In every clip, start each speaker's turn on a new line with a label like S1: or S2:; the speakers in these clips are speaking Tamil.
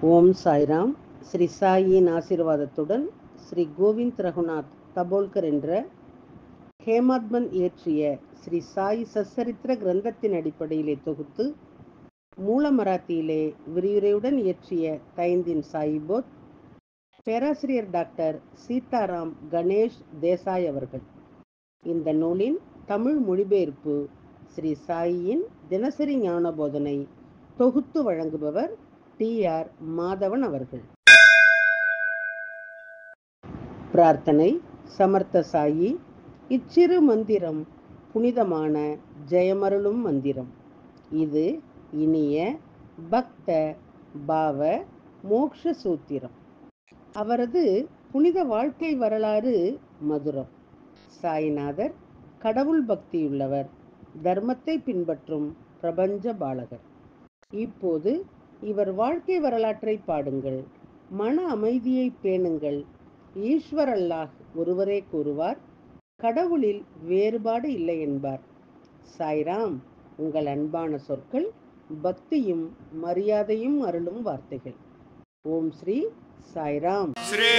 S1: ஓம் சாய்ராம். ஸ்ரீ சாயின் ஆசீர்வாதத்துடன் ஸ்ரீ கோவிந்த் ரகுநாத் தபோல்கர் என்ற ஹேமாத்மன் இயற்றிய ஸ்ரீ சாய் சச்சரித்திர கிரந்தத்தின் அடிப்படையிலே தொகுத்து மூல மராத்தியிலே விரிவுரையுடன் இயற்றிய தைந்தின் சாயிபோத் பேராசிரியர் டாக்டர் சீதாராம் கணேஷ் தேசாய் அவர்கள். இந்த நூலின் தமிழ் மொழிபெயர்ப்பு ஸ்ரீ சாயின் தினசரி ஞான போதனை தொகுத்து வழங்குபவர் டி.ஆர். மாதவன் அவர்கள். பிரார்த்தனை. சமர்த்த சாயி, இச்சிறு மந்திரம் புனிதமான ஜெயமருளும் மந்திரம். இது இனிய பக்த பாவ மோக்ஷ சூத்திரம். அவரது புனித வாழ்க்கை வரலாறு மதுரம். சாய்நாதர் கடவுள் பக்தியுள்ளவர், தர்மத்தை பின்பற்றும் பிரபஞ்ச பாலகர். இப்போது இவர் வாழ்க்கை வரலாற்றை பாடுங்கள். மன அமைதியை பேணுங்கள். ஈஸ்வர் அல்லாஹ் ஒருவரே கூறுவார், கடவுளில் வேறுபாடு இல்லை என்பார். சாய்ராம் உங்கள் அன்பான சொற்கள், பக்தியும் மரியாதையும் அருளும் வார்த்தைகள். ஓம் ஸ்ரீ சாய்ராம்.
S2: ஸ்ரீ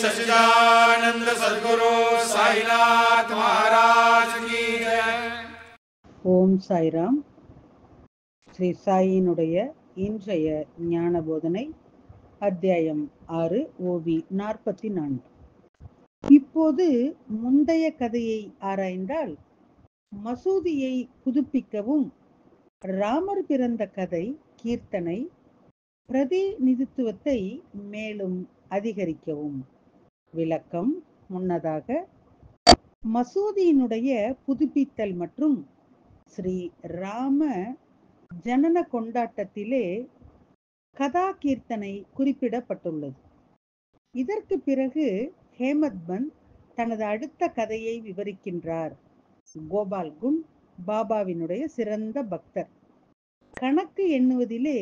S2: சச்சிதானந்த சத்குரு சாய்நாத் மகாராஜ் கி ஜெய்.
S1: ஓம் சாய்ராம். ஸ்ரீ சாயினுடைய இன்றைய ஞான போதனை அத்தியாயம் 6, ஓவி 44. இப்போது முந்தைய கதையை ஆராய்ந்தால், மசூதியை புதுப்பிக்கவும் ராமர் பிறந்த கதை கீர்த்தனை பிரதிநிதித்துவத்தை மேலும் அதிகரிக்கவும். விளக்கம். முன்னதாக மசூதியினுடைய புதுப்பித்தல் மற்றும் ஸ்ரீ ராம ஜனன கொண்டாட்டத்திலே கதா கீர்த்தனை குறிப்பிடப்பட்டுள்ளது. இதற்கு பிறகு ஹேமத்மன் தனது அடுத்த கதையை விவரிக்கின்றார். கோபால் குண்ட் பாபாவினுடைய சிறந்த பக்தர். கணக்கு எண்ணுவதிலே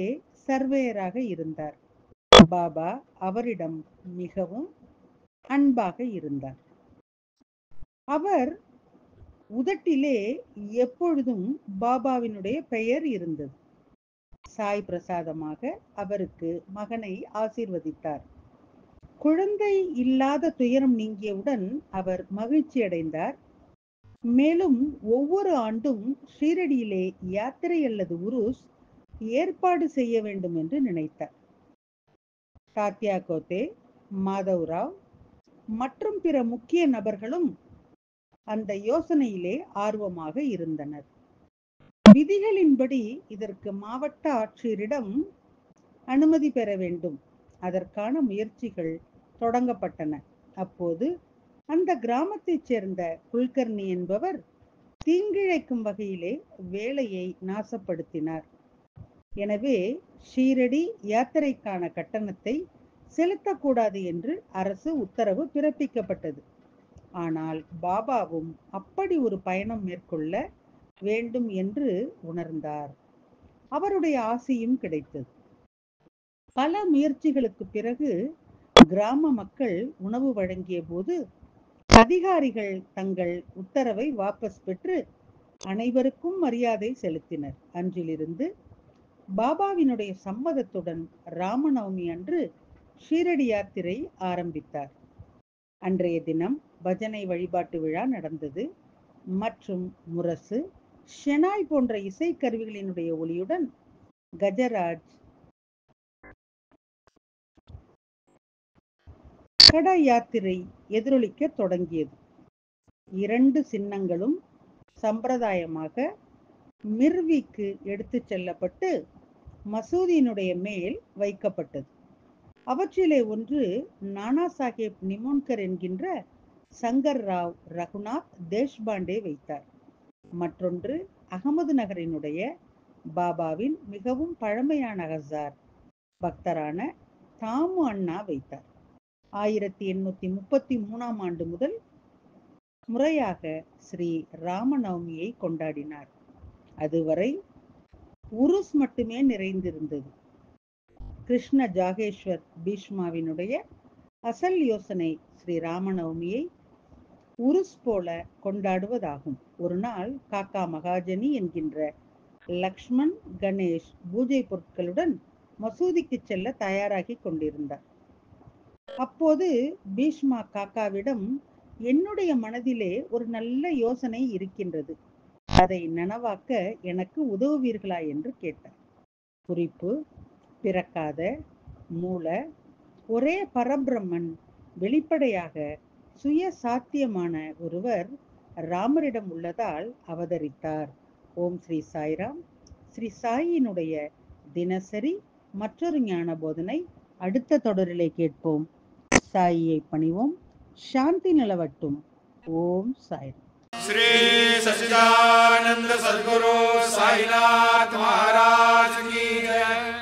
S1: சர்வேயராக இருந்தார். பாபா அவரிடம் மிகவும் அன்பாக இருந்தார். அவர் உதட்டிலே எப்பொழுதும் பாபாவினுடைய பெயர் இருந்தது. சாய் பிரசாதமாக அவருக்கு மகனை ஆசீர்வதித்தார். குழந்தை இல்லாத துயரம் நீங்கியவுடன் அவர் மகிழ்ச்சி அடைந்தார். மேலும் ஒவ்வொரு ஆண்டும் ஷீரடியிலே யாத்திரை அல்லது உருஸ் ஏற்பாடு செய்ய வேண்டும் என்று நினைத்தார். தாத்யா கோத்தே, மாதவ்ராவ் மற்றும் பிற முக்கிய நபர்களும் அந்த யோசனையிலே ஆர்வமாக இருந்தனர். விதிகளின்படி இதற்கு மாவட்ட ஆட்சியரிடம் அனுமதி பெற வேண்டும். அதற்கான முயற்சிகள் தொடங்கப்பட்டன. அப்போது அந்த கிராமத்தைச் சேர்ந்த குல்கர்னி என்பவர் தீங்கிழைக்கும் வகையிலே வேலையை நாசப்படுத்தினார். எனவே ஷீரடி யாத்திரைக்கான கட்டணத்தை செலுத்தக்கூடாது என்று அரசு உத்தரவு பிறப்பிக்கப்பட்டது. ஆனால் பாபாவும் அப்படி ஒரு பயணம் மேற்கொள்ள வேண்டும் என்று உணர்ந்தார். அவருடைய ஆசையும் கிடைத்தது. பல முயற்சிகளுக்கு பிறகு கிராம மக்கள் உணவு வழங்கிய போது அதிகாரிகள் தங்கள் உத்தரவை வாபஸ் பெற்று அனைவருக்கும் மரியாதை செலுத்தினர். அன்றிலிருந்து பாபாவினுடைய சம்மதத்துடன் ராமநவமி அன்று ஷீரடி யாத்திரை ஆரம்பித்தார். அன்றைய தினம் பஜனை வழிபாட்டு விழா நடந்தது மற்றும் முரசு, ஷெனாய் போன்ற இசைக்கருவிகளினுடைய ஒளியுடன் கஜராஜ் கட யாத்திரை எதிரொலிக்க தொடங்கியது. 2 சின்னங்களும் சம்பிரதாயமாக மிர்விக்கு எடுத்து செல்லப்பட்டு மசூதியினுடைய மேல் வைக்கப்பட்டது. அவற்றிலே ஒன்று நானா சாஹேப் நிமோன்கர் என்கின்ற சங்கர் ராவ் ரகுநாத் தேஷ்பாண்டே வைத்தார். மற்றொன்று அகமது நகரினுடைய பாபாவின் மிகவும் பழமையான ஹசார் பக்தரான தாமு அண்ணா வைத்தார். 1833ஆம் ஆண்டு முதல் முறையாக ஸ்ரீ ராமநவமியை கொண்டாடினார். அதுவரை உருஸ் மட்டுமே நிறைந்திருந்தது. கிருஷ்ண ஜாகேஸ்வர் பீஷ்மாவினுடைய அசல் யோசனை ஸ்ரீ ராமநவமியை உருஸ் போல கொண்டாடுவதாகும். ஒரு நாள் காக்கா மகாஜனி என்கின்ற லக்ஷ்மண் கணேஷ் பூஜை பொருட்களுடன் மசூதிக்கு செல்ல தயாராகி கொண்டிருந்தார். அப்போது பீஷ்மா காக்காவிடம், என்னுடைய மனதிலே ஒரு நல்ல யோசனை இருக்கின்றது, அதை நனவாக்க எனக்கு உதவுவீர்களா என்று கேட்டார். குறிப்பு: பிறக்காத மூல ஒரே பரபிரம்மன் வெளிப்படையாக சுய சாத்தியமான ஒருவர் ராமரிடம் உள்ளதால் அவதரித்தார். ஓம் ஸ்ரீ சாய்ராம். ஸ்ரீ சாயினுடைய தினசரி மற்றொரு ஞான போதனை அடுத்த தொடரிலே கேட்போம். சாயியை பணிவோம். சாந்தி நிலவட்டும். ஓம் சாய்ராம்.
S2: श्री सच्चिदानंद सद्गुरु साईनाथ महाराज की जय।